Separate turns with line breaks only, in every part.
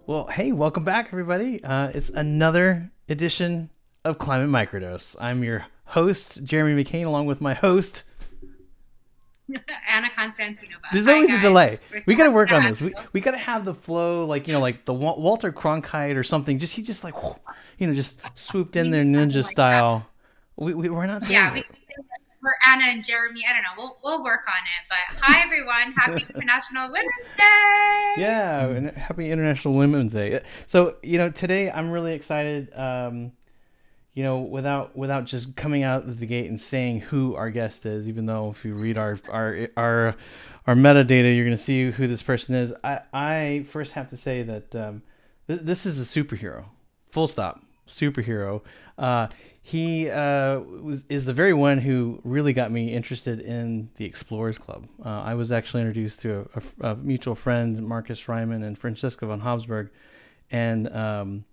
Well, hey, welcome back, everybody. It's another edition of Climate Microdose. I'm your host, Jeremy McCain, along with my host.
Anna Constantinova.
There's
Hi,
always a
guys.
delay.
We're so
We got to
happy
work
to
on
have
this.
you.
We got to have the flow, like like the Walter Cronkite or something. Just he just like, just swooped in
We
there
need something
ninja
like that.
style. We're not there
Yeah, we
yet.
can say that we're Anna and Jeremy. I don't know. We'll work on it. But hi, everyone. Happy International Women's Day.
Yeah, and happy International Women's Day. So today I'm really excited. Without just coming out of the gate and saying who our guest is, even though if you read our metadata, you're going to see who this person is. I first have to say that this is a superhero, full stop, superhero. He is the very one who really got me interested in the Explorers Club. I was actually introduced to a mutual friend, Marcus Ryman and Francesca von Habsburg, and I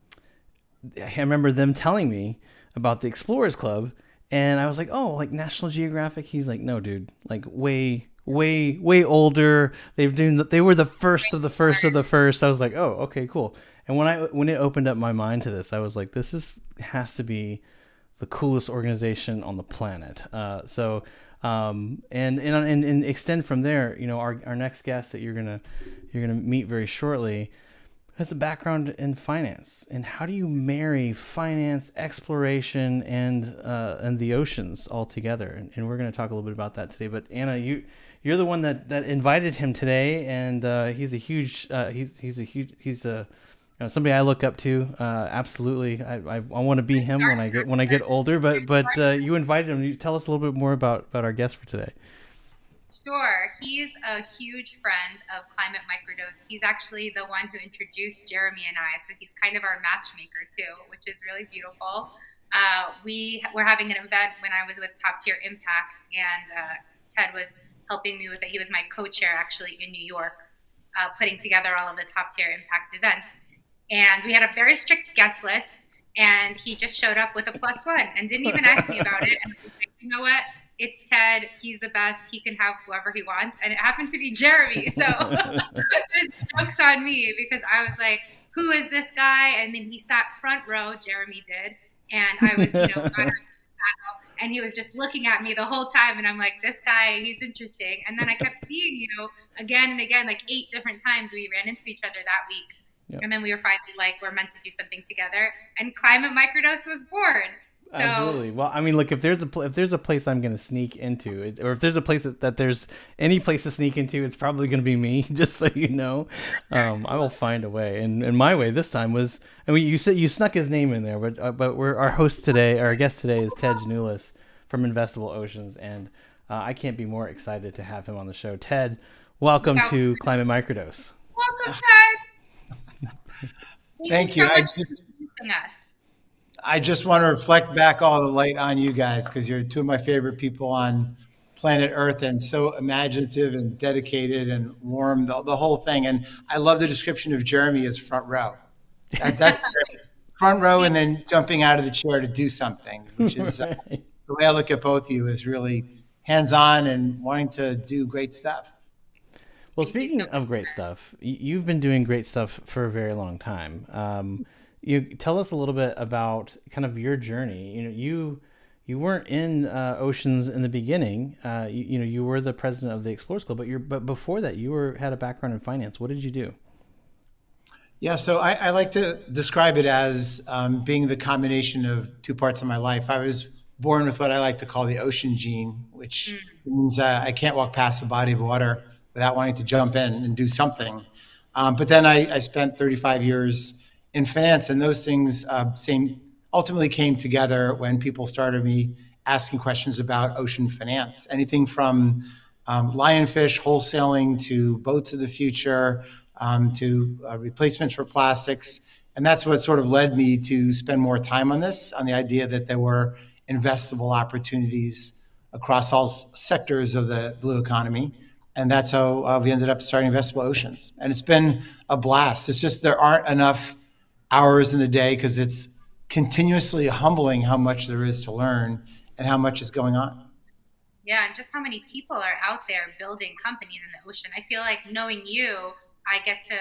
remember them telling me about the Explorers Club, and I was like, "Oh, like National Geographic." He's like, "No, dude, like way older. They were the first of the first of the first." I was like, "Oh, okay, cool." And when it opened up my mind to this, I was like, "This is has to be the coolest organization on the planet." And extend from there. Our next guest that you're gonna meet very shortly has a background in finance. And how do you marry finance, exploration, and the oceans all together? And we're going to talk a little bit about that today. But Anna, you're the one that invited him today, and he's a huge somebody I look up to. Absolutely, I want to be
We're
him when I get older.
We're
But
starstruck.
you invited him. You tell us a little bit more about our guest for today.
Sure. He's a huge friend of Climate Microdose. He's actually the one who introduced Jeremy and I. So he's kind of our matchmaker too, which is really beautiful. We were having an event when I was with Top Tier Impact, and Ted was helping me with it. He was my co-chair actually in New York, putting together all of the Top Tier Impact events. And we had a very strict guest list, and he just showed up with a plus one and didn't even ask me about it. And I was like, you know what? It's Ted. He's the best. He can have whoever he wants. And it happened to be Jeremy. So the joke's on me because I was like, who is this guy? And then he sat front row, Jeremy did. And I was, moderating the panel, and he was just looking at me the whole time. And I'm like, this guy, he's interesting. And then I kept seeing you again and again, like 8 different times we ran into each other that week.
Yep.
And then we were finally like, we're meant to do something together. And Climate Microdose was born. So
Absolutely. Well, I mean, look, if there's a place I'm going to sneak into, or if there's a place that there's any place to sneak into, it's probably going to be me. Just so you know, I will find a way. And my way this time was, I mean, you said you snuck his name in there, but we're our host today. Our guest today is Ted Janulis from Investable Oceans, and I can't be more excited to have him on the show. Ted, welcome
welcome,
to Climate Microdose.
Ted. Thank you
Thank
so
you.
much for introducing us.
I just want to reflect back all the light on you guys because you're two of my favorite people on planet Earth and so imaginative and dedicated and warm, the whole thing. And I love the description of Jeremy as front row. That's great. Front row and then jumping out of the chair to do something, which is
Right.
the way I look at both of you is really hands on and wanting to do great stuff.
Well,
Thank you so
speaking
much.
of great stuff, you've been doing great stuff for a very long time. You tell us a little bit about kind of your journey. You weren't in oceans in the beginning. You were the president of the Explorers Club, but before that, had a background in finance. What did you do?
Yeah, so I like to describe it as being the combination of two parts of my life. I was born with what I like to call the ocean gene, which means I can't walk past a body of water without wanting to jump in and do something. But then I spent 35 years in finance, and those things ultimately came together when people started me asking questions about ocean finance, anything from lionfish wholesaling to boats of the future to replacements for plastics. And that's what sort of led me to spend more time on this, on the idea that there were investable opportunities across all sectors of the blue economy. And that's how we ended up starting Investable Oceans. And it's been a blast. It's just there aren't enough hours in the day because it's continuously humbling how much there is to learn and how much is going on.
Yeah, and just how many people are out there building companies in the ocean. I feel like knowing you, I get to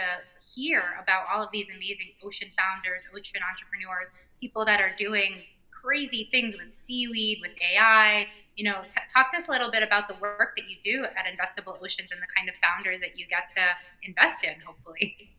hear about all of these amazing ocean founders, ocean entrepreneurs, people that are doing crazy things with seaweed, with AI. Talk to us a little bit about the work that you do at Investable Oceans and the kind of founders that you get to invest in, hopefully.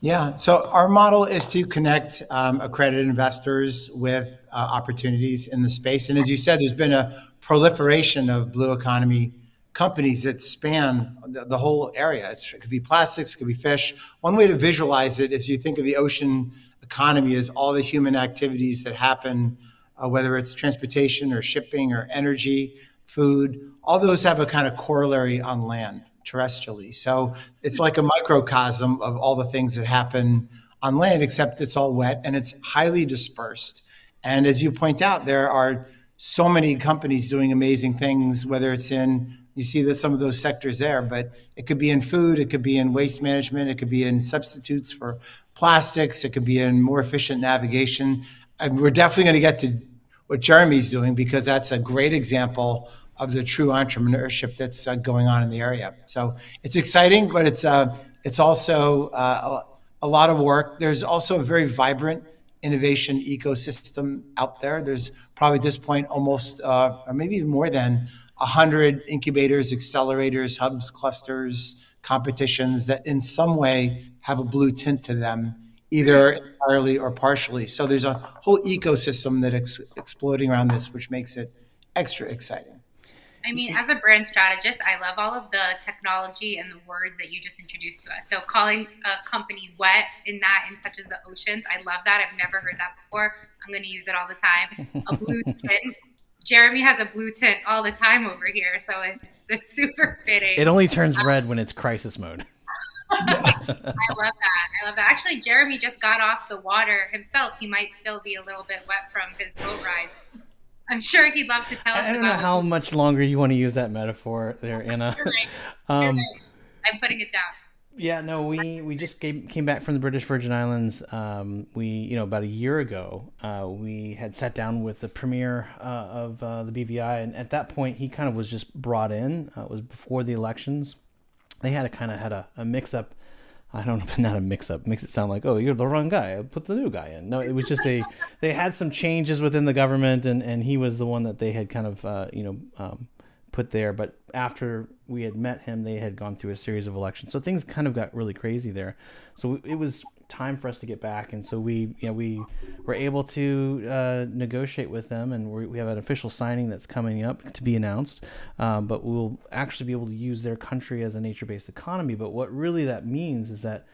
Yeah. So our model is to connect accredited investors with opportunities in the space. And as you said, there's been a proliferation of blue economy companies that span the whole area. It could be plastics, it could be fish. One way to visualize it is you think of the ocean economy as all the human activities that happen, whether it's transportation or shipping or energy, food, all those have a kind of corollary on land terrestrially. So it's like a microcosm of all the things that happen on land, except it's all wet and it's highly dispersed. And as you point out, there are so many companies doing amazing things, whether it's in, you see that some of those sectors there, but it could be in food, it could be in waste management, it could be in substitutes for plastics, it could be in more efficient navigation. And we're definitely going to get to what Jeremy's doing because that's a great example of the true entrepreneurship that's going on in the area. So it's exciting, but it's also a lot of work. There's also a very vibrant innovation ecosystem out there. There's probably at this point almost, or maybe even more than 100 incubators, accelerators, hubs, clusters, competitions that in some way have a blue tint to them, either entirely or partially. So there's a whole ecosystem that's exploding around this, which makes it extra exciting.
I mean, as a brand strategist, I love all of the technology and the words that you just introduced to us. So calling a company wet in that and touches the oceans, I love that. I've never heard that before. I'm going to use it all the time. A blue tint. Jeremy has a blue tint all the time over here, so it's super fitting.
It only turns red when it's crisis mode.
I love that. I love that. Actually, Jeremy just got off the water himself. He might still be a little bit wet from his boat rides. I'm sure he'd love to tell us
I don't
about
know how much longer you want to use that metaphor there, Anna.
You're right. You're right. I'm putting it down.
Yeah, no, we just came back from the British Virgin Islands. About a year ago, we had sat down with the premier of the BVI, and at that point, he kind of was just brought in. It was before the elections. They had a mix up. I don't know, not a mix up. Makes it sound like, oh, you're the wrong guy. Put the new guy in. No, it was just they had some changes within the government, and he was the one that they had kind of put there. But after we had met him, they had gone through a series of elections, so things kind of got really crazy there. So it was time for us to get back, and so we were able to negotiate with them, and we have an official signing that's coming up to be announced. But we'll actually be able to use their country as a nature-based economy. But what really that means is that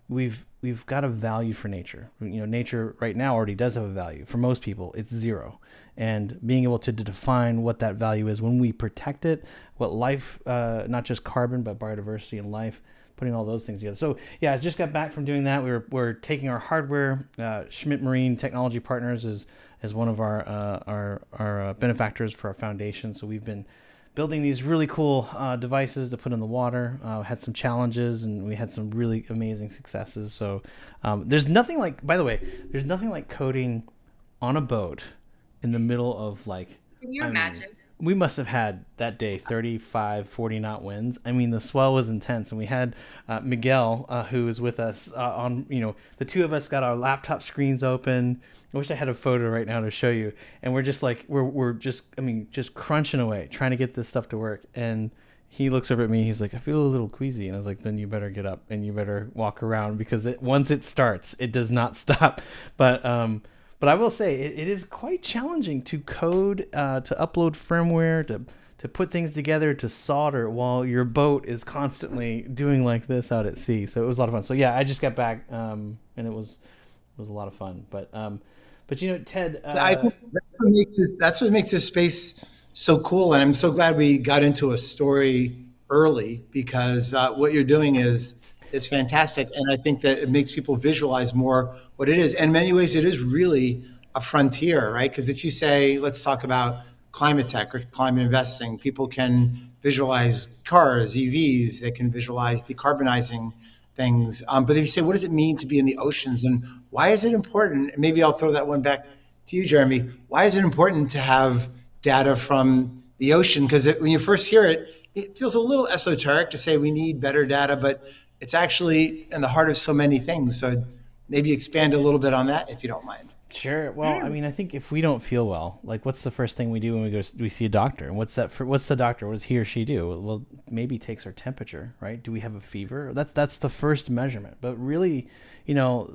we've got a value for nature. Nature right now already does have a value. For most people, it's zero. And being able to define what that value is when we protect it, what life, not just carbon, but biodiversity and life, putting all those things together. So yeah, I just got back from doing that. We're taking our hardware. Schmidt Marine Technology Partners is one of our benefactors for our foundation. So we've been building these really cool devices to put in the water. Had some challenges, and we had some really amazing successes. So there's nothing like, by the way, there's nothing like coding on a boat in the middle of
Can you imagine?
We must have had that day 35, 40 knot winds. I mean, the swell was intense, and we had Miguel, who was with us on, the two of us got our laptop screens open. I wish I had a photo right now to show you. And we're just just crunching away, trying to get this stuff to work. And he looks over at me. He's like, I feel a little queasy. And I was like, then you better get up and you better walk around, because once it starts, it does not stop. But I will say it is quite challenging to code, to upload firmware, to put things together, to solder while your boat is constantly doing like this out at sea. So it was a lot of fun. So yeah, I just got back, and it was a lot of fun. But Ted,
I think that's what makes this space so cool, and I'm so glad we got into a story early, because what you're doing is fantastic. And I think that it makes people visualize more what it is. And in many ways, it is really a frontier, right? Because if you say, let's talk about climate tech or climate investing, people can visualize cars, EVs, they can visualize decarbonizing things. But if you say, what does it mean to be in the oceans, and why is it important? Maybe I'll throw that one back to you, Jeremy. Why is it important to have data from the ocean? Because when you first hear it, it feels a little esoteric to say we need better data, but it's actually in the heart of so many things. So maybe expand a little bit on that if you don't mind.
Sure. Well, I
Mm.
mean, I think if we don't feel well, like, what's the first thing we do when we see a doctor? And what's the doctor? What does he or she do? Well, maybe takes our temperature, right? Do we have a fever? That's the first measurement. But really,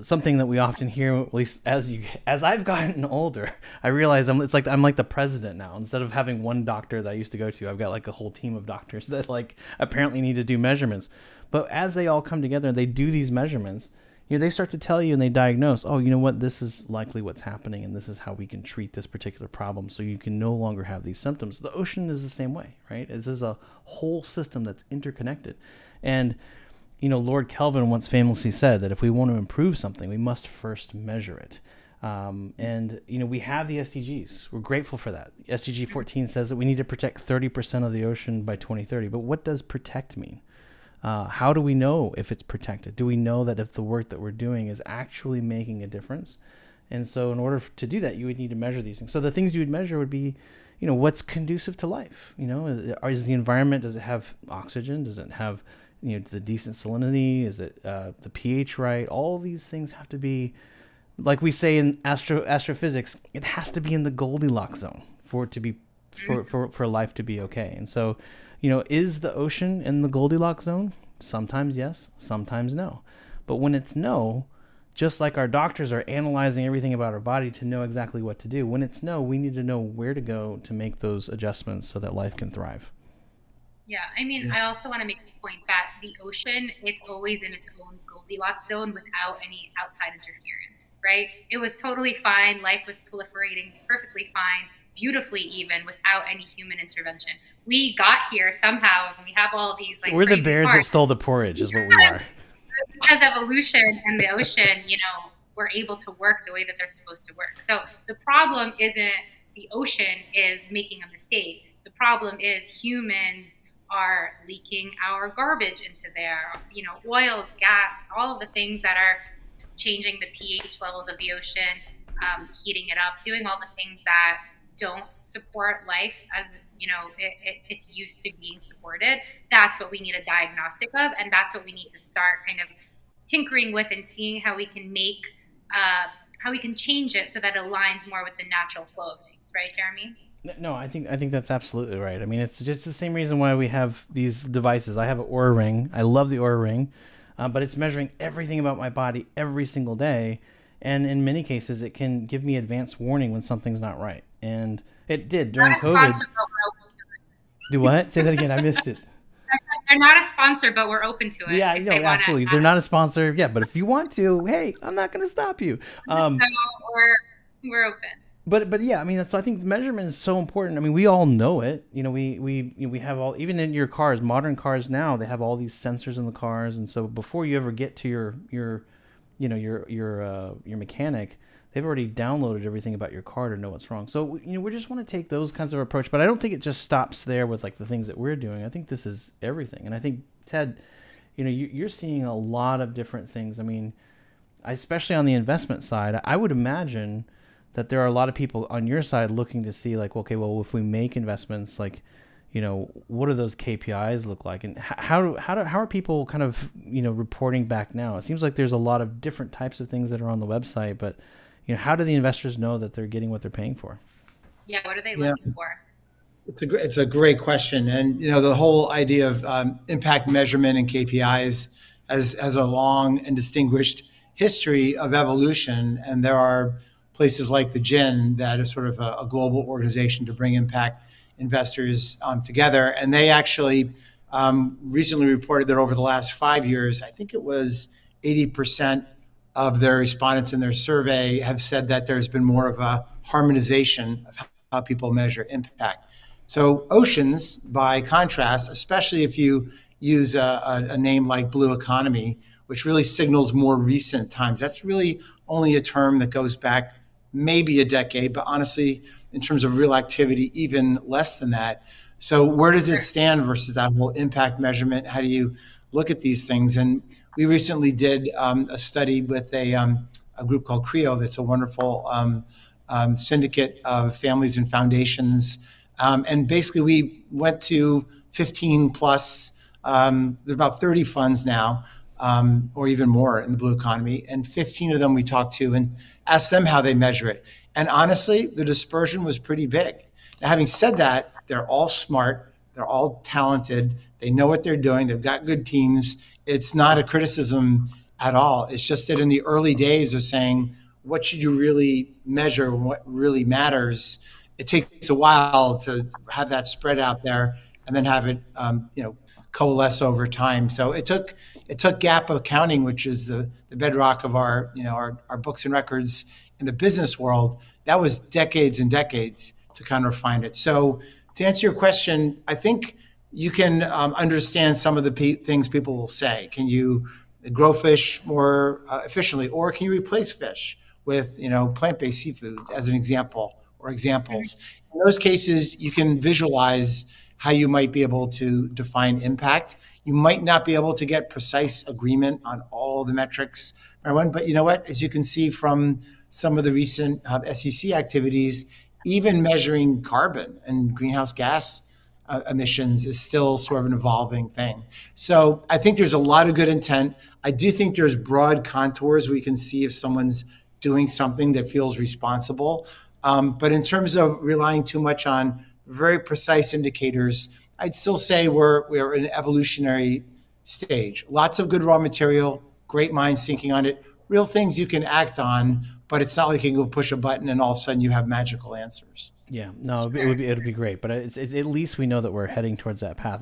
something that we often hear, at least as I've gotten older, I realize I'm like the president now. Instead of having one doctor that I used to go to, I've got like a whole team of doctors that like apparently need to do measurements. But as they all come together, they do these measurements. They start to tell you and they diagnose, oh, you know what, this is likely what's happening and this is how we can treat this particular problem so you can no longer have these symptoms. The ocean is the same way, right? This is a whole system that's interconnected. And, Lord Kelvin once famously said that if we want to improve something, we must first measure it. We have the SDGs. We're grateful for that. SDG 14 says that we need to protect 30% of the ocean by 2030. But what does protect mean? How do we know if it's protected? Do we know that if the work that we're doing is actually making a difference? And so in order to do that, you would need to measure these things. So the things you would measure would be, what's conducive to life? Is the environment, does it have oxygen? Does it have, the decent salinity? Is it the pH right? All these things have to be, like we say in astrophysics, it has to be in the Goldilocks zone for it to be, for life to be okay. And so, is the ocean in the Goldilocks zone? Sometimes yes, sometimes no. But when it's no, just like our doctors are analyzing everything about our body to know exactly what to do, when it's no, we need to know where to go to make those adjustments so that life can thrive.
Yeah, I mean, I also want to make the point that the ocean, it's always in its own Goldilocks zone without any outside interference, right? It was totally fine. Life was proliferating perfectly fine, beautifully even, without any human intervention. We got here somehow, and we have all these like
We're the
crazy
bears that
parts.
stole the porridge, is what we are.
Because evolution and the ocean, were able to work the way that they're supposed to work. So the problem isn't the ocean is making a mistake. The problem is humans are leaking our garbage into there, oil, gas, all of the things that are changing the pH levels of the ocean, heating it up, doing all the things that don't support life as it's used to being supported. That's what we need a diagnostic of, and that's what we need to start kind of tinkering with and seeing how we can make how we can change it so that it aligns more with the natural flow of things, right, Jeremy?
No, I think that's absolutely right. I mean, it's just the same reason why we have these devices. I have an Oura Ring. I love the Oura Ring, but it's measuring everything about my body every single day, and in many cases, it can give me advance warning when something's not right. And it did during
Not a
COVID.
sponsor, but we're open to it.
Do what? Say that again. I missed it.
They're not a sponsor, but we're open to it.
Yeah,
if
no,
they wanna
absolutely. They're not a sponsor. Yeah, but if you want to, hey, I'm not going to stop you.
So we're open.
But yeah, I mean, I think measurement is so important. I mean, we all know it. We have all, even in your cars, modern cars now, they have all these sensors in the cars, and so before you ever get to your mechanic, they've already downloaded everything about your car to know what's wrong. So we just want to take those kinds of approach, but I don't think it just stops there with like the things that we're doing. I think this is everything, and I think Ted, you're seeing a lot of different things. I mean, especially on the investment side, I would imagine that there are a lot of people on your side looking to see like, okay, well, if we make investments, like, what do those KPIs look like, and how are people kind of reporting back now? It seems like there's a lot of different types of things that are on the website, but how do the investors know that they're getting what they're paying for?
Yeah, what are they looking for?
It's a great question, and the whole idea of impact measurement and KPIs has a long and distinguished history of evolution, and there are places like the GIN that is sort of a global organization to bring impact investors together, and they actually recently reported that over the last 5 years, I think it was 80% of their respondents in their survey have said that there's been more of a harmonization of how people measure impact. So oceans, by contrast, especially if you use a name like blue economy, which really signals more recent times, that's really only a term that goes back maybe a decade, but honestly, in terms of real activity, even less than that. So where does it stand versus that whole impact measurement? How do you look at these things? And we recently did a study with a group called CREO that's a wonderful syndicate of families and foundations. And basically we went to 15 plus, there are about 30 funds now, or even more in the blue economy. And 15 of them we talked to and asked them how they measure it. And honestly, the dispersion was pretty big. Now, having said that, they're all smart, they're all talented, they know what they're doing, they've got good teams. It's not a criticism at all. It's just that in the early days of saying, what should you really measure, what really matters, it takes a while to have that spread out there and then have it, coalesce over time. So it took gap accounting, which is the bedrock of our books and records in the business world. That was decades and decades to kind of refine it. So to answer your question, I think you can understand some of the things people will say. Can you grow fish more efficiently, or can you replace fish with plant-based seafood as an example or examples? In those cases, you can visualize how you might be able to define impact. You might not be able to get precise agreement on all the metrics, everyone, but you know what? As you can see from some of the recent SEC activities, even measuring carbon and greenhouse gas emissions is still sort of an evolving thing. So I think there's a lot of good intent. I do think there's broad contours we can see if someone's doing something that feels responsible. But in terms of relying too much on very precise indicators, I'd still say we're in an evolutionary stage. Lots of good raw material, great minds thinking on it, real things you can act on, but it's not like you can go push a button and all of a sudden you have magical answers.
Yeah, no, it would be great, but it's at least we know that we're heading towards that path.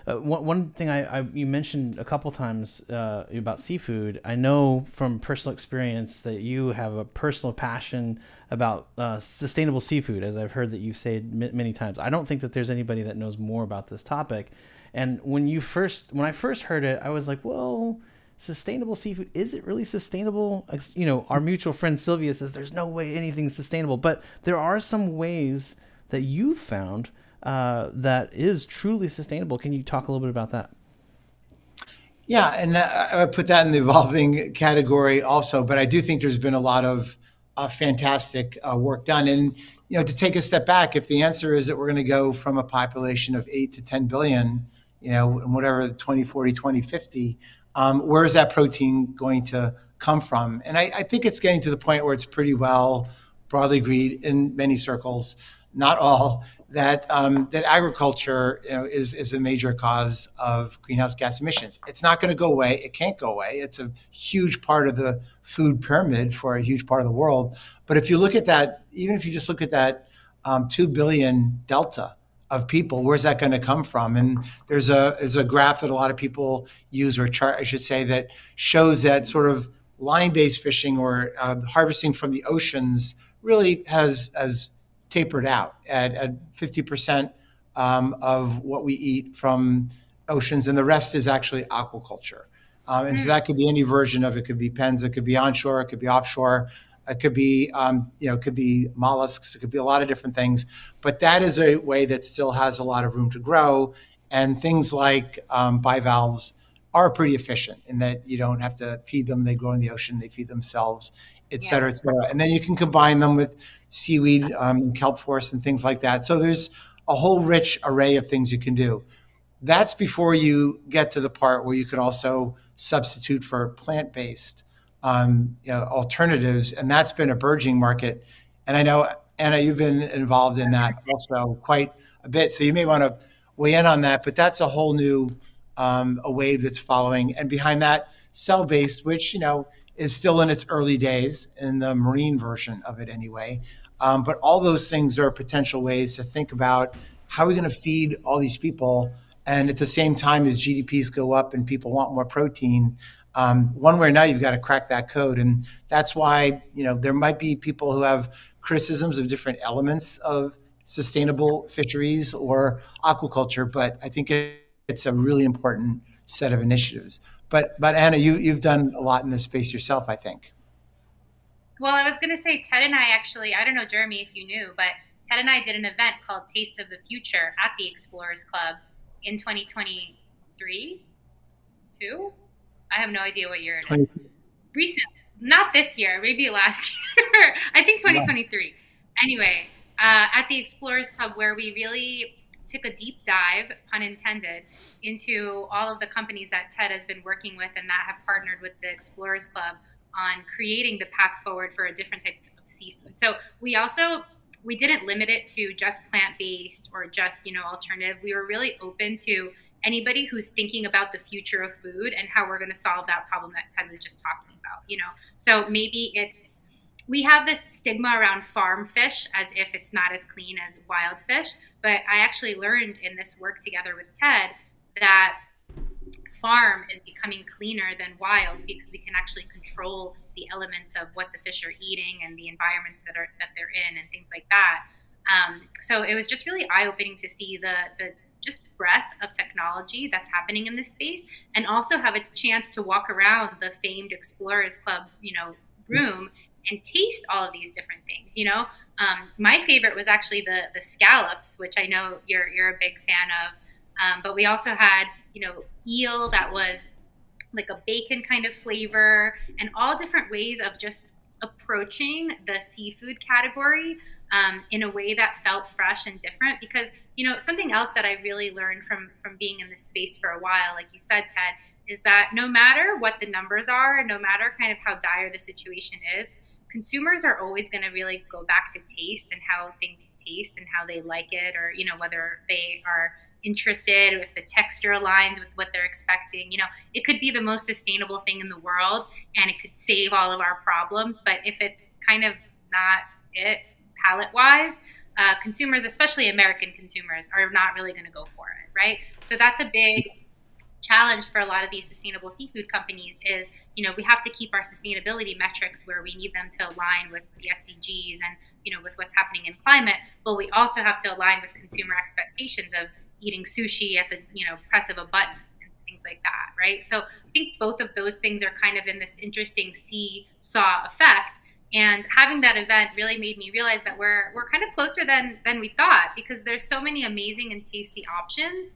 One thing you mentioned a couple times about seafood. I know from personal experience that you have a personal passion about sustainable seafood, as I've heard that you've said many times. I don't think that there's anybody that knows more about this topic. And when I first heard it, I was like, well, sustainable seafood, is it really sustainable? Our mutual friend Sylvia says there's no way anything's sustainable, but there are some ways that you've found that is truly sustainable. Can you talk a little bit about that?
Yeah, and I would put that in the evolving category also. But I do think there's been a lot of fantastic work done. And to take a step back, if the answer is that we're going to go from a population of 8 to 10 billion, in whatever 2040, 2050, where is that protein going to come from? And I think it's getting to the point where it's pretty well broadly agreed in many circles, not all, that agriculture is a major cause of greenhouse gas emissions. It's not going to go away. It can't go away. It's a huge part of the food pyramid for a huge part of the world. But if you look at that, even if you just look at that 2 billion delta of people, where's that going to come from? And there's a graph that a lot of people use, or a chart, I should say, that shows that sort of line-based fishing or harvesting from the oceans really has tapered out at 50% of what we eat from oceans, and the rest is actually aquaculture. And so that could be any version of it. Could be pens, it could be onshore, it could be offshore, it could be it could be mollusks, it could be a lot of different things. But that is a way that still has a lot of room to grow. And things like bivalves are pretty efficient in that you don't have to feed them; they grow in the ocean, they feed themselves, et cetera, et cetera. And then you can combine them with seaweed and kelp forest and things like that. So there's a whole rich array of things you can do. That's before you get to the part where you could also substitute for plant-based alternatives, and that's been a burgeoning market. And I know, Anna, you've been involved in that also quite a bit, so you may want to weigh in on that. But that's a whole new a wave that's following, and behind that, cell-based, which is still in its early days in the marine version of it anyway. But all those things are potential ways to think about how are we going to feed all these people, and at the same time as GDPs go up and people want more protein. One way or another, you've got to crack that code, and that's why there might be people who have criticisms of different elements of sustainable fisheries or aquaculture, but I think it's a really important set of initiatives. But Anna, you've done a lot in this space yourself, I think.
Well, I was going to say, Ted and I actually, I don't know, Jeremy, if you knew, but Ted and I did an event called Taste of the Future at the Explorers Club in 2023, two? I have no idea what year it is. Recent, not this year, maybe last year. I think 2023. Anyway, at the Explorers Club, where we really took a deep dive, pun intended, into all of the companies that Ted has been working with and that have partnered with the Explorers Club on creating the path forward for different types of seafood. So we didn't limit it to just plant-based or just, alternative. We were really open to anybody who's thinking about the future of food and how we're going to solve that problem that Ted was just talking about. So maybe we have this stigma around farm fish as if it's not as clean as wild fish, but I actually learned in this work together with Ted that farm is becoming cleaner than wild because we can actually control the elements of what the fish are eating and the environments that they're in and things like that. So it was just really eye-opening to see the just breadth of technology that's happening in this space, and also have a chance to walk around the famed Explorers Club, room and taste all of these different things. My favorite was actually the scallops, which I know you're a big fan of. But we also had, eel that was like a bacon kind of flavor, and all different ways of just approaching the seafood category in a way that felt fresh and different. Because, something else that I really learned from being in this space for a while, like you said, Ted, is that no matter what the numbers are, no matter kind of how dire the situation is, consumers are always going to really go back to taste and how things taste and how they like it, or, whether they are interested, or if the texture aligns with what they're expecting. It could be the most sustainable thing in the world and it could save all of our problems. But if it's kind of not it palate wise, consumers, especially American consumers, are not really going to go for it. Right. So that's a big challenge for a lot of these sustainable seafood companies is, we have to keep our sustainability metrics where we need them to align with the SDGs and, with what's happening in climate. But we also have to align with consumer expectations of eating sushi at the, press of a button and things like that. Right. So I think both of those things are kind of in this interesting seesaw effect. And having that event really made me realize that we're kind of closer than we thought, because there's so many amazing and tasty options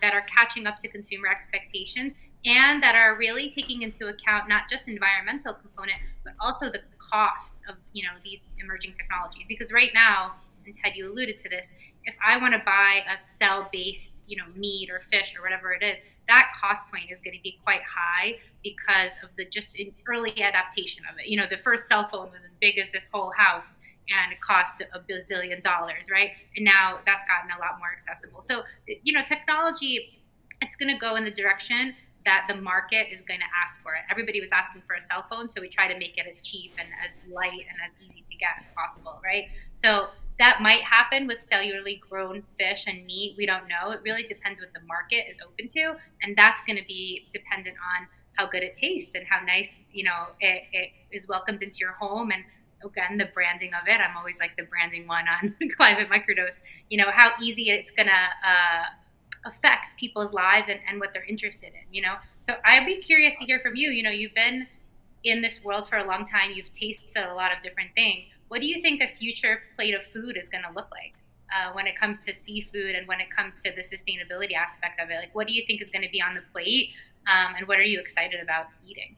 that are catching up to consumer expectations, and that are really taking into account not just environmental component, but also the cost of these emerging technologies. Because right now, and Ted, you alluded to this, if I want to buy a cell-based meat or fish or whatever it is, that cost point is going to be quite high because of the just early adaptation of it. The first cell phone was as big as this whole house and it cost $1 billion, right? And now that's gotten a lot more accessible. So, technology, it's going to go in the direction that the market is going to ask for it. Everybody was asking for a cell phone, so we try to make it as cheap and as light and as easy to get as possible, right? So that might happen with cellularly grown fish and meat. We don't know. It really depends what the market is open to, and that's going to be dependent on how good it tastes and how nice, it is welcomed into your home. And again, the branding of it. I'm always like the branding one on Climate Microdose. How easy it's going to affect people's lives and what they're interested in. So I'd be curious to hear from you. You've been in this world for a long time. You've tasted a lot of different things. What do you think a future plate of food is going to look like when it comes to seafood and when it comes to the sustainability aspect of it? Like, what do you think is going to be on the plate, and what are you excited about eating?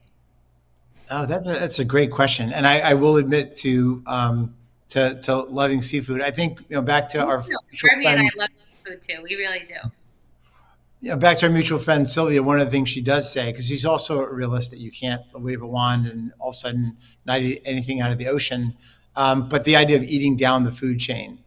Oh, that's a great question, and I will admit to loving seafood. I think back to our mutual
Jeremy and I
friend.
love food too. We really do.
Back to our mutual friend Sylvia. One of the things she does say, because she's also a realist, that you can't wave a wand and all of a sudden not eat anything out of the ocean. But the idea of eating down the food chain,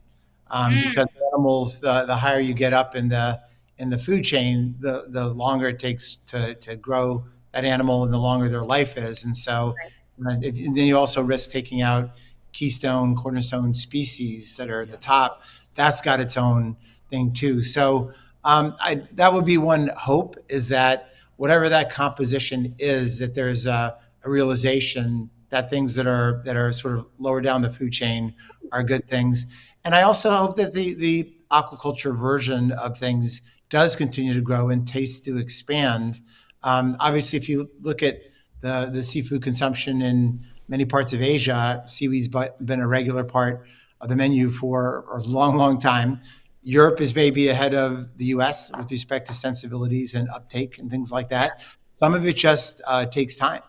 because animals, the higher you get up in the food chain, the longer it takes to grow that animal and the longer their life is. And so, and then you also risk taking out keystone, cornerstone species that are at the top. That's got its own thing too. So that would be one hope, is that whatever that composition is, that there's a realization that things that are sort of lower down the food chain are good things. And I also hope that the aquaculture version of things does continue to grow and tastes to expand. Obviously, if you look at the seafood consumption in many parts of Asia, seaweed's been a regular part of the menu for a long, long time. Europe is maybe ahead of the US with respect to sensibilities and uptake and things like that. Some of it just takes time.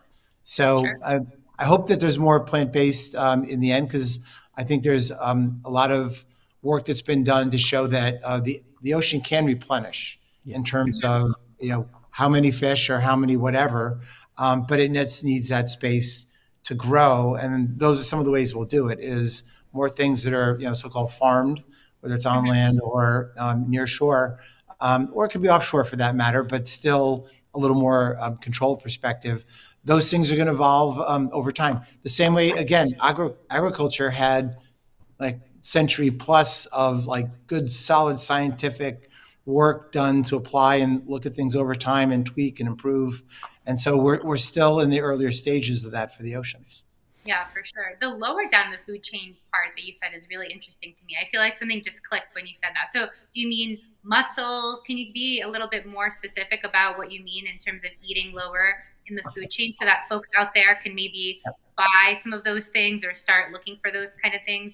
So
Sure.
I hope that there's more plant-based in the end, because I think there's a lot of work that's been done to show that the ocean can replenish
Yeah.
in terms of how many fish or how many whatever, but it needs that space to grow. And those are some of the ways we'll do it: is more things that are so-called farmed, whether it's on land or near shore, or it could be offshore for that matter, but still a little more controlled perspective. Those things are going to evolve over time. The same way, again, agriculture had like century plus of like good, solid scientific work done to apply and look at things over time and tweak and improve. And so we're still in the earlier stages of that for the oceans.
Yeah, for sure. The lower down the food chain part that you said is really interesting to me. I feel like something just clicked when you said that. So, do you mean mussels? Can you be a little bit more specific about what you mean in terms of eating lower in the food chain so that folks out there can maybe buy some of those things or start looking for those kind of things,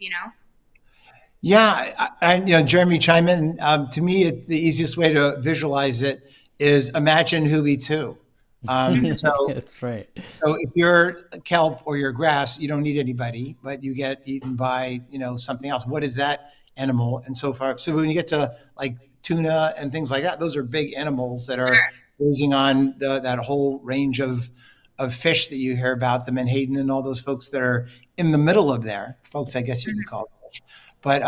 Yeah, Jeremy, chime in. To me, the easiest way to visualize it is imagine who eats who. So
That's right.
So if you're kelp or you're grass, you don't need anybody, but you get eaten by, something else. What is that animal? And so far. So when you get to like tuna and things like that, those are big animals that are
Sure.
grazing on that whole range of fish that you hear about, the Menhaden and all those folks that are in the middle of there. Folks, I guess you could call it fish. But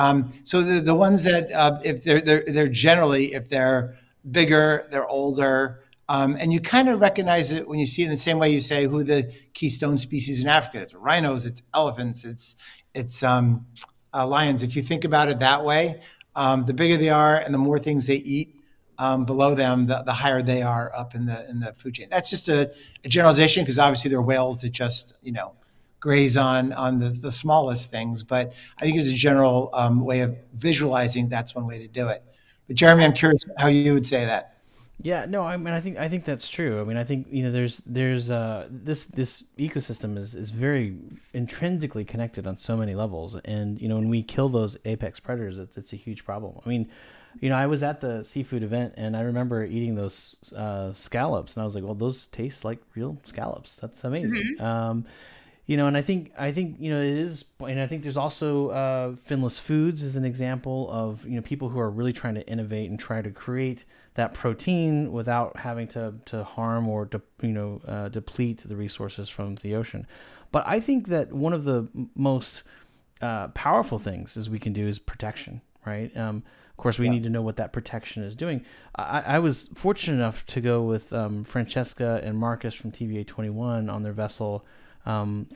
so the ones that if they're generally, if they're bigger, they're older, and you kind of recognize it when you see it in the same way you say who the keystone species in Africa. It's rhinos, it's elephants, it's lions. If you think about it that way, the bigger they are and the more things they eat below them, the higher they are up in the food chain. That's just a generalization because obviously there are whales that just graze on the smallest things. But I think as a general way of visualizing, that's one way to do it. But Jeremy, I'm curious how you would say that.
Yeah, no, I mean, I think that's true. I mean, I think there's this ecosystem is very intrinsically connected on so many levels, and when we kill those apex predators, it's a huge problem. I mean, I was at the seafood event and I remember eating those scallops, and I was like, well, those taste like real scallops. That's amazing. And I think it is, and I think there's also Finless Foods is an example of people who are really trying to innovate and try to create that protein without having to harm or deplete the resources from the ocean. But I think that one of the most powerful things is we can do is protection, right? Of course, we need to know what that protection is doing. I was fortunate enough to go with Francesca and Marcus from TVA 21 on their vessel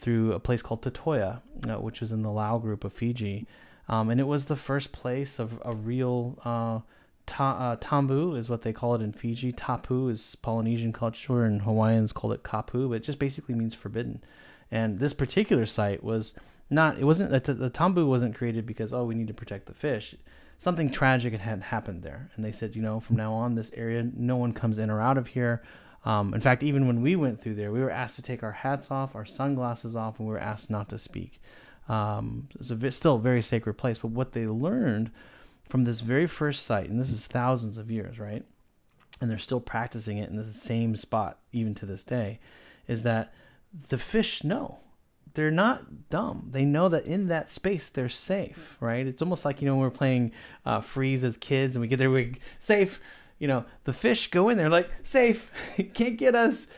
through a place called Totoya, which is in the Lau group of Fiji. And it was the first place of a real tambu is what they call it in Fiji. Tapu is Polynesian culture, and Hawaiians call it kapu, but it just basically means forbidden. And this particular site was not, it wasn't, the tambu wasn't created because, we need to protect the fish. Something tragic had happened there. And they said, from now on, this area, no one comes in or out of here. In fact, even when we went through there, we were asked to take our hats off, our sunglasses off, and we were asked not to speak. It's still a very sacred place. But what they learned from this very first site, and this is thousands of years, right? And they're still practicing it in the same spot even to this day, is that the fish know. They're not dumb. They know that in that space they're safe, right? It's almost like, when we're playing freeze as kids and we get there, we're safe. The fish go in there like, safe, can't get us.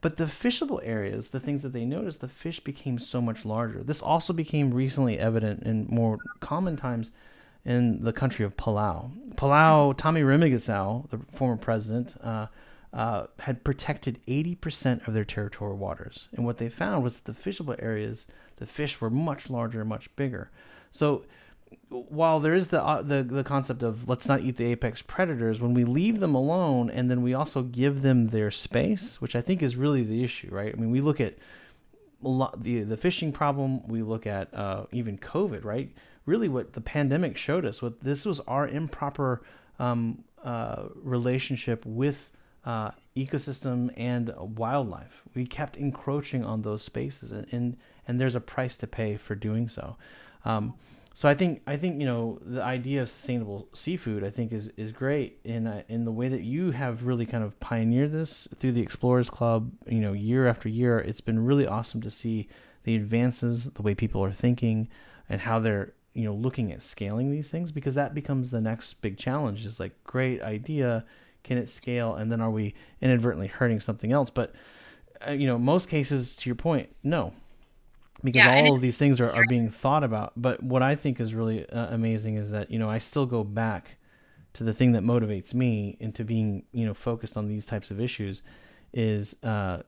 But the fishable areas, the things that they noticed, the fish became so much larger. This also became recently evident in more common times in the country of Palau. Tommy Remigasau, the former president, had protected 80% of their territorial waters. And what they found was that the fishable areas, the fish were much larger, much bigger. So while there is the concept of let's not eat the apex predators, when we leave them alone and then we also give them their space, which I think is really the issue, right? I mean, we look at the fishing problem, we look at even COVID, right? Really what the pandemic showed us, what this was our improper relationship with ecosystem and wildlife. We kept encroaching on those spaces, and there's a price to pay for doing so. So I think the idea of sustainable seafood I think is great in the way that you have really kind of pioneered this through the Explorers Club. Year after year, it's been really awesome to see the advances, the way people are thinking, and how they're looking at scaling these things, because that becomes the next big challenge. Is like, great idea, can it scale, and then are we inadvertently hurting something else? But most cases, to your point, no, because
Yeah, and
all of these things are being thought about. But what I think is really amazing is that I still go back to the thing that motivates me into being focused on these types of issues is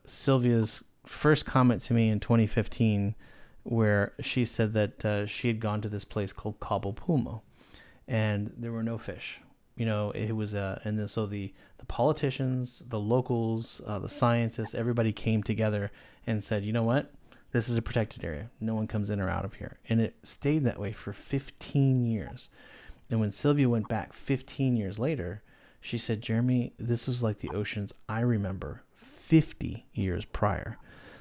Sylvia's first comment to me in 2015, where she said that she had gone to this place called Cabo Pulmo, and there were no fish. It was and then, so the politicians, the locals, the scientists, everybody came together and said, you know what, this is a protected area. No one comes in or out of here, and it stayed that way for 15 years. And when Sylvia went back 15 years later, she said, Jeremy, this was like the oceans I remember 50 years prior.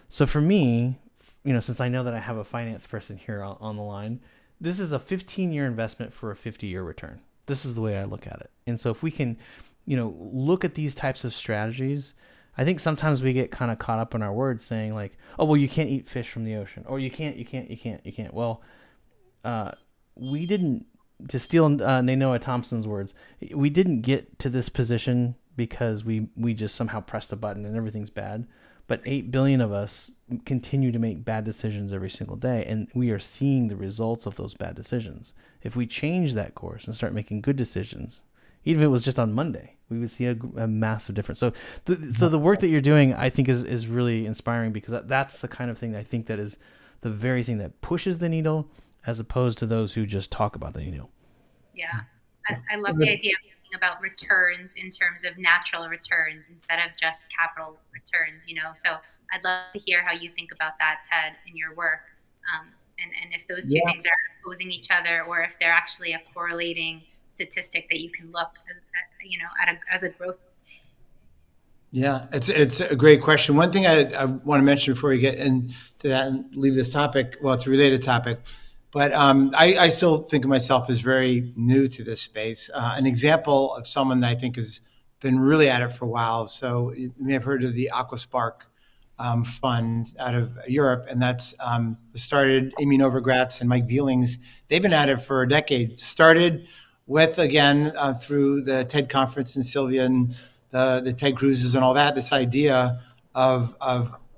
So for me, since I know that I have a finance person here on the line, this is a 15-year investment for a 50-year return. This is the way I look at it. And so if we can, look at these types of strategies, I think sometimes we get kind of caught up in our words saying like, oh, well, you can't eat fish from the ocean, or you can't. Well, we didn't, to steal Nainoa Thompson's words, we didn't get to this position because we just somehow pressed a button and everything's bad. But 8 billion of us continue to make bad decisions every single day, and we are seeing the results of those bad decisions. If we change that course and start making good decisions, even if it was just on Monday, we would see a massive difference. So the work that you're doing, I think, is really inspiring, because that's the kind of thing that I think that is the very thing that pushes the needle, as opposed to those who just talk about the needle.
yeah, I love the idea of thinking about returns in terms of natural returns instead of just capital returns. So I'd love to hear how you think about that, Ted, in your work, and if those two
Yeah.
things are opposing each other, or if they're actually a correlating statistic that you can look as a growth.
Yeah, it's a great question. One thing I want to mention before we get into that and leave this topic, well, it's a related topic, but I still think of myself as very new to this space. An example of someone that I think has been really at it for a while. So you may have heard of the AquaSpark fund out of Europe, and that's started. Amy Novogratz and Mike Bielings. They've been at it for a decade. Started with, again, through the TED conference and Sylvia and the TED cruises and all that, this idea of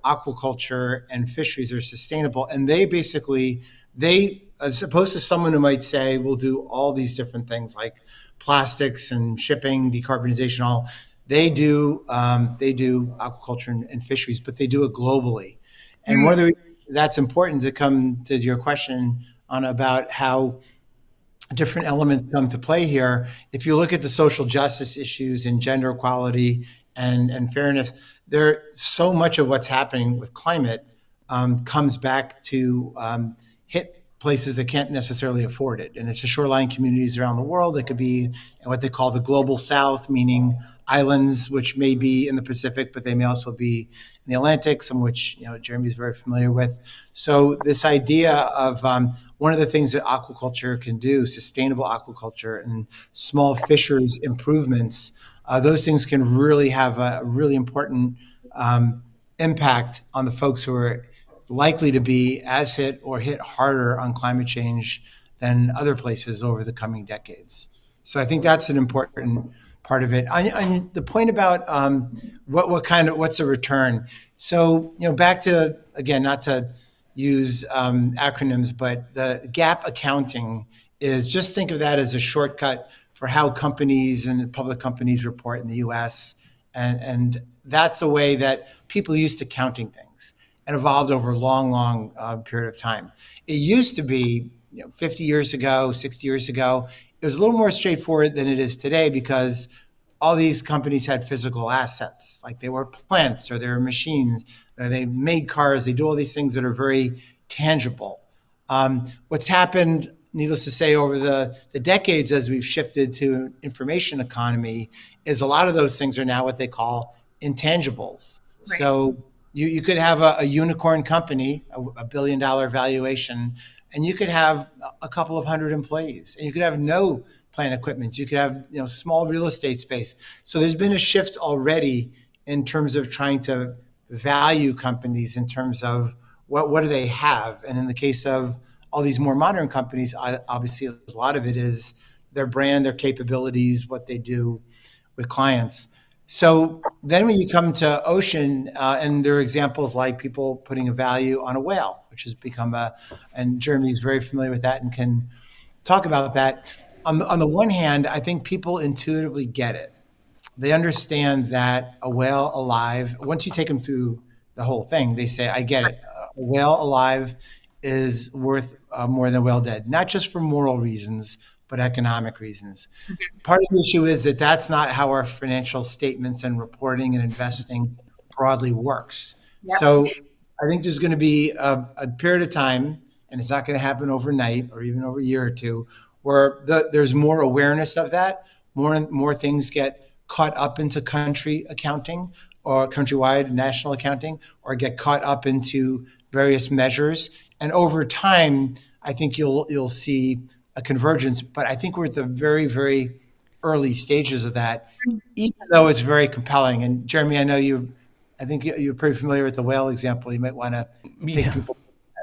aquaculture and fisheries are sustainable. And they, as opposed to someone who might say, we'll do all these different things like plastics and shipping, decarbonization, all, they do aquaculture and fisheries, but they do it globally. And one of the reasons that's important, to come to your question on about how different elements come to play here. If you look at the social justice issues and gender equality and fairness, there, so much of what's happening with climate comes back to hit places that can't necessarily afford it. And it's the shoreline communities around the world. It could be what they call the global south, meaning islands, which may be in the Pacific, but they may also be in the Atlantic, some of which Jeremy is very familiar with. So this idea of one of the things that aquaculture can do, sustainable aquaculture and small fishers improvements, those things can really have a really important impact on the folks who are likely to be as hit or hit harder on climate change than other places over the coming decades. So I think that's an important part of it. On the point about what's a return. So back to, again, not to use acronyms, but the gap accounting is, just think of that as a shortcut for how companies and public companies report in the U.S. And that's a way that people used to counting things, and evolved over a long period of time. It used to be 50 years ago, 60 years ago, it was a little more straightforward than it is today, because all these companies had physical assets, like they were plants or they were machines, or they made cars, they do all these things that are very tangible. What's happened, needless to say, over the decades as we've shifted to information economy, is a lot of those things are now what they call intangibles. Right. So you could have a unicorn company, a $1 billion valuation, and you could have a couple of hundred employees, and you could have no plant equipment. You could have small real estate space. So there's been a shift already in terms of trying to value companies in terms of what do they have. And in the case of all these more modern companies, obviously a lot of it is their brand, their capabilities, what they do with clients. So then when you come to ocean, and there are examples like people putting a value on a whale, which has become and Jeremy's very familiar with that and can talk about that. On the one hand, I think people intuitively get it. They understand that a whale alive, once you take them through the whole thing, they say, I get it. A whale alive is worth more than a whale dead, not just for moral reasons, but economic reasons. Part of the issue is that that's not how our financial statements and reporting and investing broadly works.
Yep.
So I think there's going to be a period of time, and it's not going to happen overnight or even over a year or two, where there's more awareness of that. More and more things get caught up into country accounting or countrywide national accounting, or get caught up into various measures. And over time, I think you'll see a convergence. But I think we're at the very, very early stages of that, even though it's very compelling. And Jeremy, I think you're pretty familiar with the whale example. You might want to take
Yeah.
people.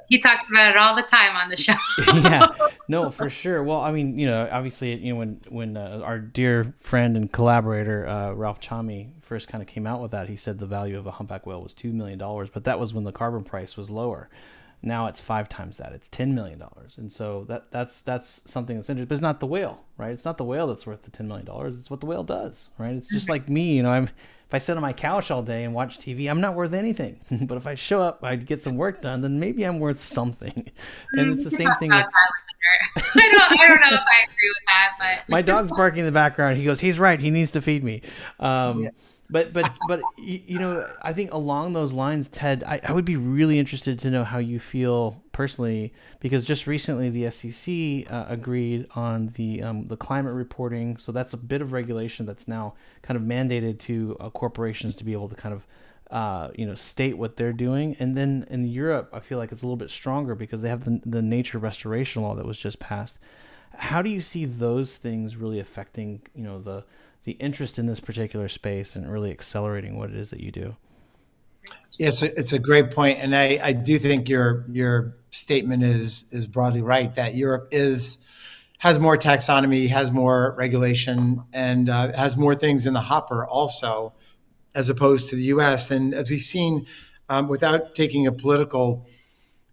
He talks about it all the time on the show.
Yeah, no, for sure. Well, I mean, obviously, when our dear friend and collaborator Ralph Chami first kind of came out with that, he said the value of a humpback whale was $2 million, but that was when the carbon price was lower. Now it's 5 times that. It's $10 million, and so that's something that's interesting. But it's not the whale, right? It's not the whale that's worth the $10 million. It's what the whale does, right? It's just like me. If I sit on my couch all day and watch TV, I'm not worth anything. But if I show up, I get some work done, then maybe I'm worth something. And it's the same thing with
I don't know if I agree with that, but
my dog's barking in the background. He goes, he's right. He needs to feed me.
Yeah.
But I think along those lines, Ted, I would be really interested to know how you feel personally, because just recently the SEC agreed on the climate reporting. So that's a bit of regulation that's now kind of mandated to corporations to be able to kind of state what they're doing. And then in Europe, I feel like it's a little bit stronger because they have the nature restoration law that was just passed. How do you see those things really affecting the interest in this particular space and really accelerating what it is that you do?
It's a great point, and I do think your statement is broadly right that Europe has more taxonomy, has more regulation, and has more things in the hopper also, as opposed to the U.S. And as we've seen, without taking a political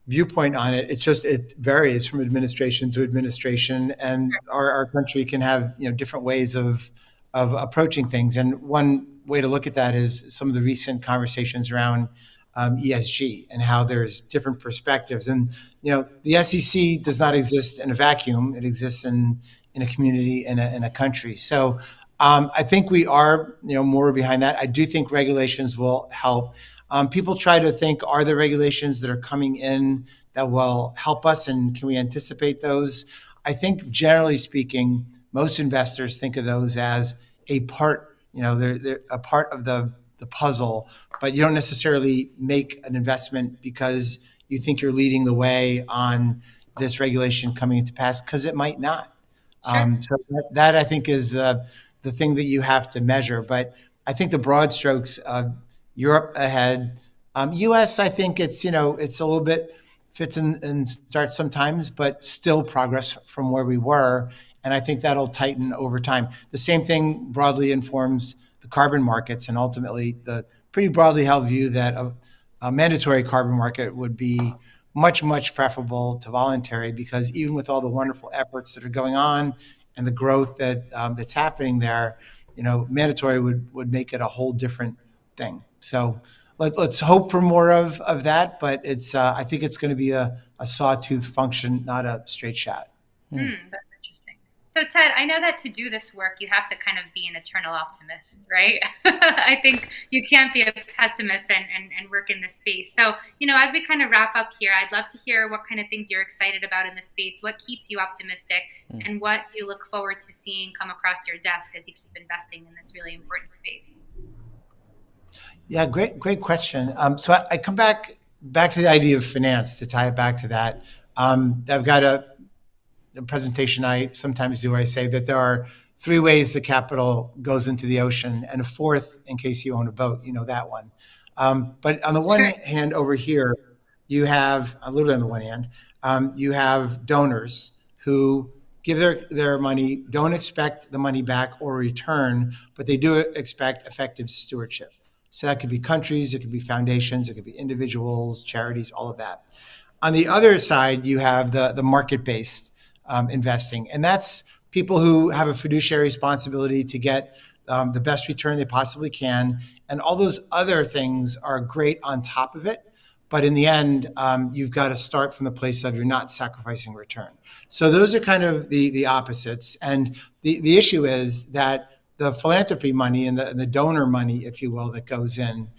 viewpoint on it, it varies from administration to administration, and our country can have different ways of approaching things. And one way to look at that is some of the recent conversations around ESG and how there's different perspectives. And the SEC does not exist in a vacuum; it exists in a community, in a country. So I think we are more behind that. I do think regulations will help. People try to think, are there regulations that are coming in that will help us, and can we anticipate those? I think generally speaking, most investors think of those as a part, they're a part of the puzzle, but you don't necessarily make an investment because you think you're leading the way on this regulation coming into pass, because it might not.
sure.
So that I think is the thing that you have to measure. But I think the broad strokes of Europe ahead, U.S. I think it's it's a little bit fits and starts sometimes, but still progress from where we were. And I think that'll tighten over time. The same thing broadly informs the carbon markets, and ultimately the pretty broadly held view that a mandatory carbon market would be much, much preferable to voluntary, because even with all the wonderful efforts that are going on and the growth that's happening there, mandatory would make it a whole different thing. So let's hope for more of that, but I think it's going to be a sawtooth function, not a straight shot.
That's interesting. So, Ted, I know that to do this work, you have to kind of be an eternal optimist, right? I think you can't be a pessimist and work in this space. So, as we kind of wrap up here, I'd love to hear what kind of things you're excited about in this space, what keeps you optimistic, and what do you look forward to seeing come across your desk as you keep investing in this really important space?
Yeah, great question. So I come back to the idea of finance to tie it back to that. I've got a presentation I sometimes do where I say that there are 3 ways the capital goes into the ocean, and a fourth, in case you own a boat, that one. But on the one
Sure.
hand, over here, you have literally on the one hand, You have donors who give their money, don't expect the money back or return, but they do expect effective stewardship. So that could be countries, it could be foundations, it could be individuals, charities, all of that. On the other side, you have the market based investing, and that's people who have a fiduciary responsibility to get the best return they possibly can. And all those other things are great on top of it. But in the end, you've got to start from the place of you're not sacrificing return. So those are kind of the opposites. And the issue is that the philanthropy money and the donor money, if you will, that goes in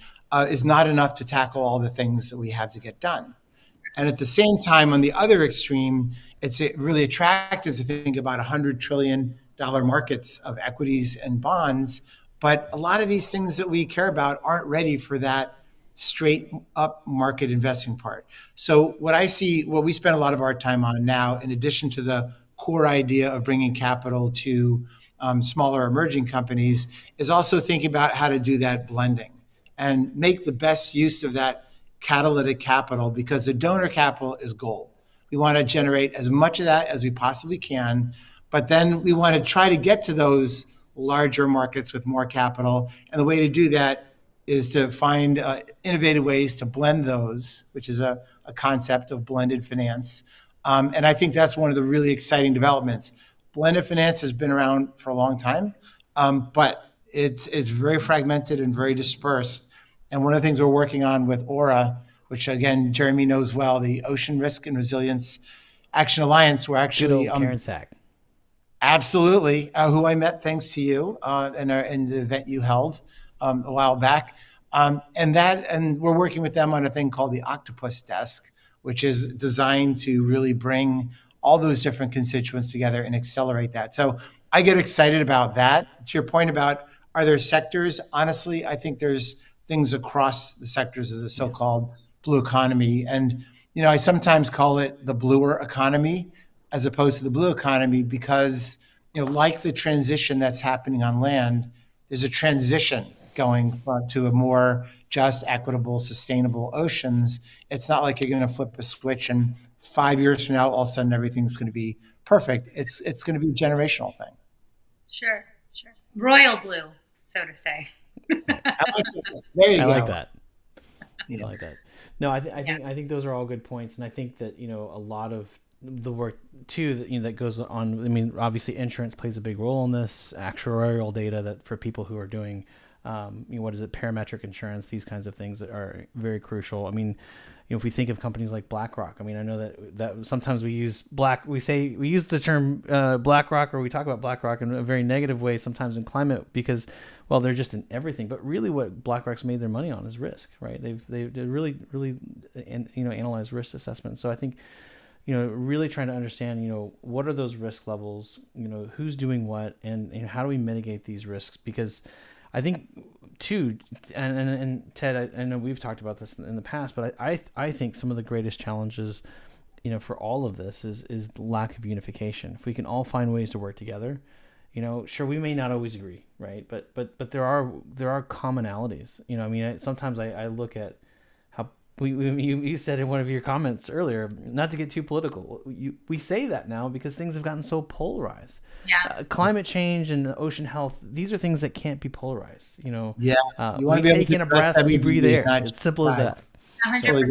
is not enough to tackle all the things that we have to get done. And at the same time, on the other extreme, it's really attractive to think about $100 trillion markets of equities and bonds. But a lot of these things that we care about aren't ready for that straight up market investing part. So what I see, what we spend a lot of our time on now, in addition to the core idea of bringing capital to smaller emerging companies, is also thinking about how to do that blending and make the best use of that catalytic capital, because the donor capital is gold. We want to generate as much of that as we possibly can, but then we want to try to get to those larger markets with more capital. And the way to do that is to find innovative ways to blend those, which is a concept of blended finance. And I think that's one of the really exciting developments. Blended finance has been around for a long time, but it's very fragmented and very dispersed. And one of the things we're working on with Aura, which again, Jeremy knows well, the Ocean Risk and Resilience Action Alliance, we're
Good
actually
old Karen Sack.
absolutely who I met thanks to you in the event you held a while back. And we're working with them on a thing called the Octopus Desk, which is designed to really bring all those different constituents together and accelerate that. So I get excited about that. To your point about, are there sectors? Honestly, I think there's things across the sectors of the so-called blue economy. And, I sometimes call it the bluer economy as opposed to the blue economy because, like the transition that's happening on land, there's a transition going to a more just, equitable, sustainable oceans. It's not like you're going to flip a switch and 5 years from now, all of a sudden everything's going to be perfect. It's going to be a generational thing.
Sure, sure. Royal blue, so to say.
There you
I
go.
like that.
Yeah.
I like that. No, I think those are all good points, and I think that a lot of the work too that that goes on. I mean, obviously, insurance plays a big role in this. Actuarial data that for people who are doing, what is it, parametric insurance, these kinds of things that are very crucial. I mean, if we think of companies like BlackRock, I mean, I know that sometimes we use the term BlackRock, or we talk about BlackRock in a very negative way sometimes in climate because, well, they're just in everything. But really, what BlackRock's made their money on is risk, right? They really analyze risk assessment. So I think really trying to understand what are those risk levels, who's doing what, and how do we mitigate these risks, because I think too, and Ted, I know we've talked about this in the past, but I think some of the greatest challenges, for all of this is the lack of unification. If we can all find ways to work together, sure, we may not always agree, right? But there are commonalities. I mean, sometimes I look at how you said in one of your comments earlier, not to get too political. We say that now because things have gotten so polarized.
Yeah.
Climate change and ocean health, these are things that can't be polarized.
Yeah.
You want to take in a breath, we breathe air. It's simple as that.
100%.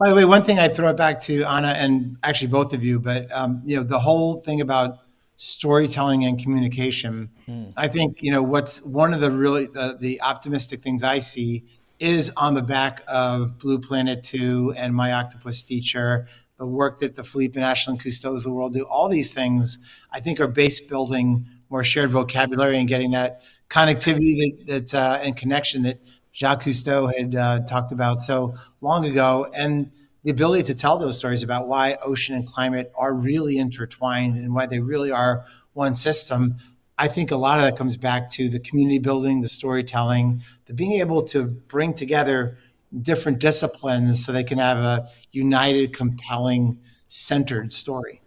By the way, one thing I throw it back to Anna and actually both of you, but the whole thing about storytelling and communication, I think what's one of the really the optimistic things I see is on the back of Blue Planet 2 and My Octopus Teacher, the work that the Philippe and Ashlyn Cousteaus of the world do. All these things I think are base building more shared vocabulary and getting that connectivity that and connection that Jacques Cousteau had talked about so long ago, and the ability to tell those stories about why ocean and climate are really intertwined and why they really are one system. I think a lot of that comes back to the community building, the storytelling, the being able to bring together different disciplines so they can have a united, compelling, centered story.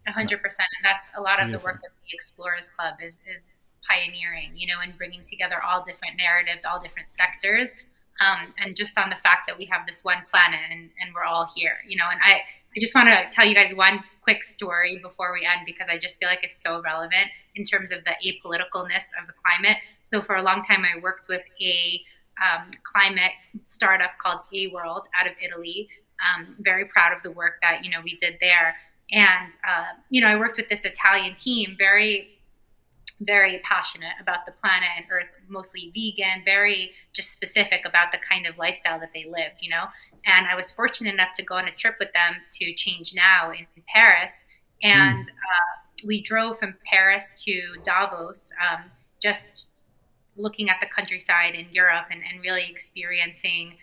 100%. And that's a lot of the
Beautiful.
work that the Explorers Club is pioneering, and bringing together all different narratives, all different sectors. And just on the fact that we have this one planet and we're all here, and I just want to tell you guys one quick story before we end because I just feel like it's so relevant in terms of the apoliticalness of the climate. So for a long time, I worked with a climate startup called A World out of Italy. Very proud of the work that we did there, and I worked with this Italian team, very passionate about the planet and Earth, mostly vegan, very just specific about the kind of lifestyle that they lived. And I was fortunate enough to go on a trip with them to Change Now in Paris. And we drove from Paris to Davos, just looking at the countryside in Europe and really experiencing,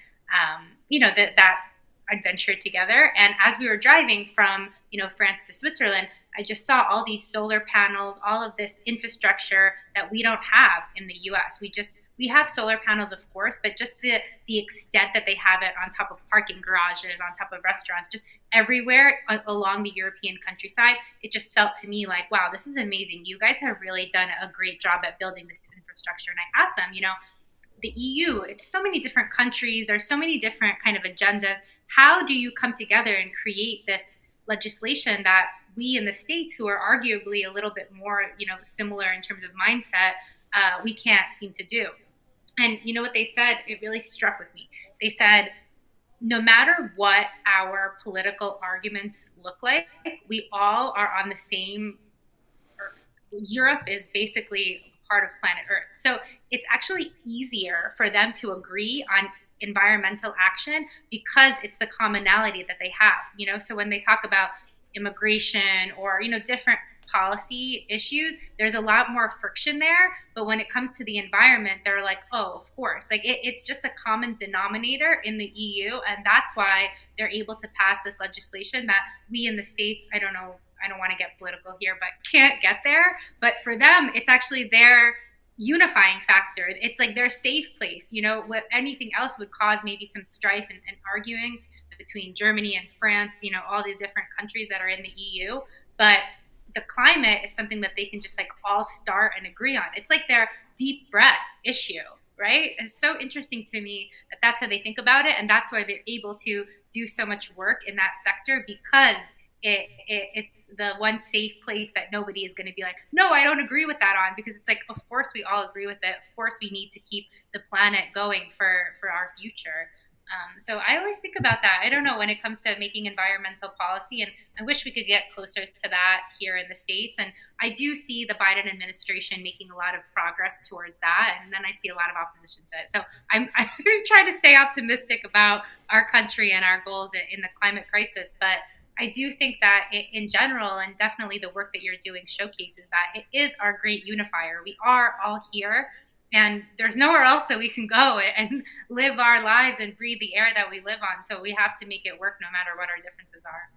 that adventure together. And as we were driving from, France to Switzerland, I just saw all these solar panels, all of this infrastructure that we don't have in the US. We have solar panels, of course, but just the extent that they have it on top of parking garages, on top of restaurants, just everywhere along the European countryside, it just felt to me like, wow, this is amazing. You guys have really done a great job at building this infrastructure. And I asked them, the EU, it's so many different countries, there's so many different kind of agendas. How do you come together and create this legislation that we in the States, who are arguably a little bit more, similar in terms of mindset, we can't seem to do? And you know what they said? It really struck with me. They said, no matter what our political arguments look like, we all are on the same Earth. Europe is basically part of planet Earth. So it's actually easier for them to agree on environmental action because it's the commonality that they have. So when they talk about immigration or different policy issues, there's a lot more friction there. But when it comes to the environment, they're like, oh, of course, like it's just a common denominator in the EU, and that's why they're able to pass this legislation that we in the States, I don't know, I don't want to get political here, but can't get there. But for them, it's actually their unifying factor. It's like their safe place. What anything else would cause maybe some strife and arguing between Germany and France, all these different countries that are in the EU. But the climate is something that they can just like all start and agree on. It's like their deep breath issue, right? It's so interesting to me that that's how they think about it. And that's why they're able to do so much work in that sector, because it's the one safe place that nobody is going to be like, no, I don't agree with that on, because it's like, of course we all agree with it. Of course we need to keep the planet going for our future. So I always think about that. I don't know, when it comes to making environmental policy, and I wish we could get closer to that here in the States. And I do see the Biden administration making a lot of progress towards that, and then I see a lot of opposition to it. So I'm trying to stay optimistic about our country and our goals in the climate crisis. But I do think that in general, and definitely the work that you're doing showcases that it is our great unifier. We are all here, and there's nowhere else that we can go and live our lives and breathe the air that we live on. So we have to make it work no matter what our differences are.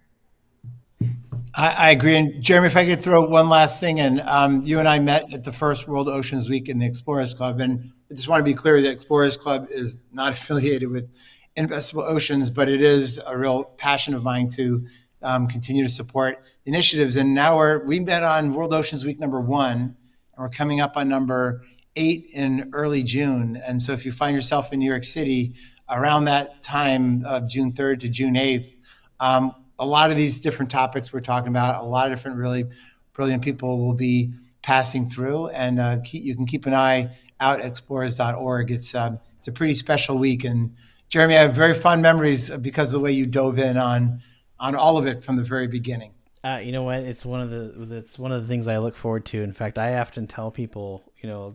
I agree. And Jeremy, if I could throw one last thing in, you and I met at the first World Oceans Week in the Explorers Club. And I just want to be clear that Explorers Club is not affiliated with Investable Oceans, but it is a real passion of mine to continue to support initiatives. And now we met on World Oceans Week #1, and we're coming up on number 8 in early June. And so if you find yourself in New York City around that time of June 3rd to June 8th, a lot of these different topics we're talking about, a lot of different really brilliant people will be passing through. And you can keep an eye out at explorers.org. It's a pretty special week. And Jeremy, I have very fond memories because of the way you dove in on all of it from the very beginning.
You know what? It's one of the things I look forward to. In fact, I often tell people,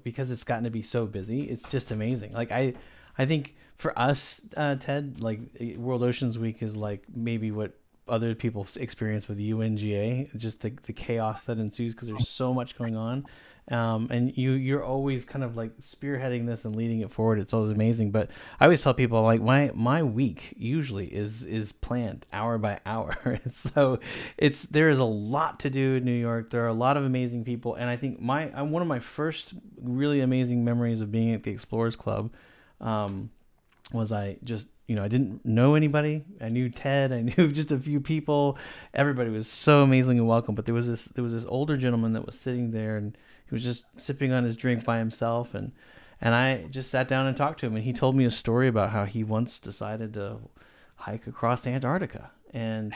because it's gotten to be so busy, it's just amazing. Like I think for us, Ted, like World Oceans Week is like maybe what other people experience with UNGA, just the chaos that ensues because there's so much going on. And you're always kind of like spearheading this and leading it forward. It's always amazing. But I always tell people, like, my week usually is planned hour by hour. So there is a lot to do in New York. There are a lot of amazing people, and I think one of my first really amazing memories of being at the Explorers Club was I just, I didn't know anybody. I knew Ted. I knew just a few people. Everybody was so amazingly welcome. But there was this older gentleman that was sitting there, and he was just sipping on his drink by himself. And I just sat down and talked to him. And he told me a story about how he once decided to hike across Antarctica. And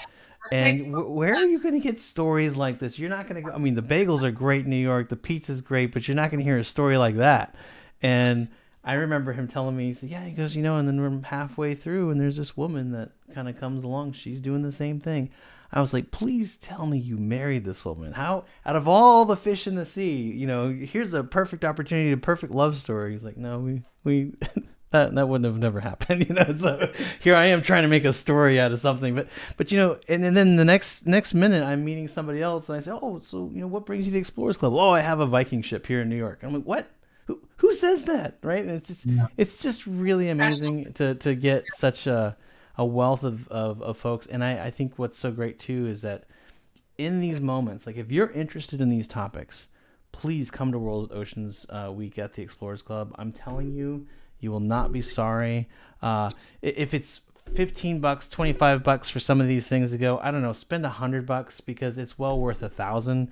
And
Explore
where are you going to get stories like this? You're not going to go. I mean, the bagels are great in New York, the pizza's great, but you're not going to hear a story like that. And I remember him telling me, he said, "Yeah," he goes, and then we're halfway through, and there's this woman that kind of comes along. She's doing the same thing. I was like, "Please tell me you married this woman. How, out of all the fish in the sea, here's a perfect opportunity, a perfect love story." He's like, "No, we that wouldn't have never happened." So here I am trying to make a story out of something, but and then the next minute I'm meeting somebody else, and I say, "Oh, so what brings you to the Explorers Club?" "Oh, I have a Viking ship here in New York." And I'm like, "What? Who says that?" Right? And
Yeah.
it's just really amazing to get such a wealth of folks. And I think what's so great too is that in these moments, like if you're interested in these topics, please come to World Oceans Week at the Explorers Club. I'm telling you, you will not be sorry. If it's $15, $25 for some of these things to go, I don't know, spend $100 because it's well worth 1,000.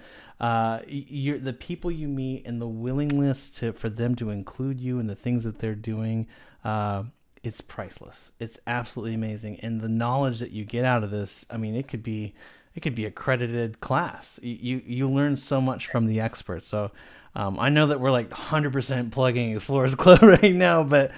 You're the people you meet and the willingness for them to include you in the things that they're doing. It's priceless. It's absolutely amazing, and the knowledge that you get out of this. I mean, it could be accredited class. You learn so much from the experts. So I know that we're like 100% plugging Explorers Club right now, but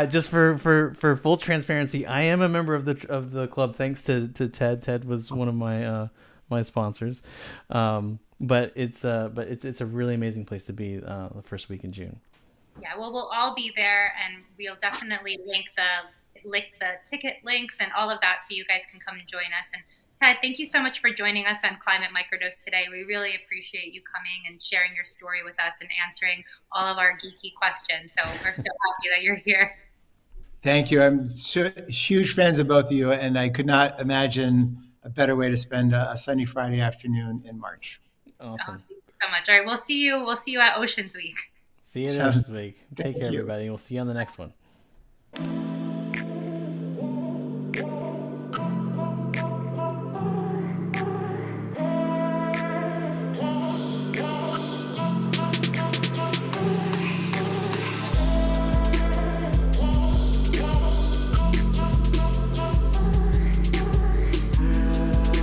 just for full transparency, I am a member of the club thanks to Ted. Ted was one of my sponsors. But it's a really amazing place to be the first week in June.
Yeah, well, we'll all be there, and we'll definitely link the ticket links and all of that, so you guys can come and join us. And Ted, thank you so much for joining us on Climate Microdose today. We really appreciate you coming and sharing your story with us and answering all of our geeky questions. So we're so happy that you're here.
Thank you. I'm huge fans of both of you, and I could not imagine a better way to spend a sunny Friday afternoon in March.
Oh,
Awesome.
thank you so much. All right, we'll see you. We'll see you at Oceans Week.
See you
So,
next week. Take care,
thank you.
everybody. We'll see you on the next one.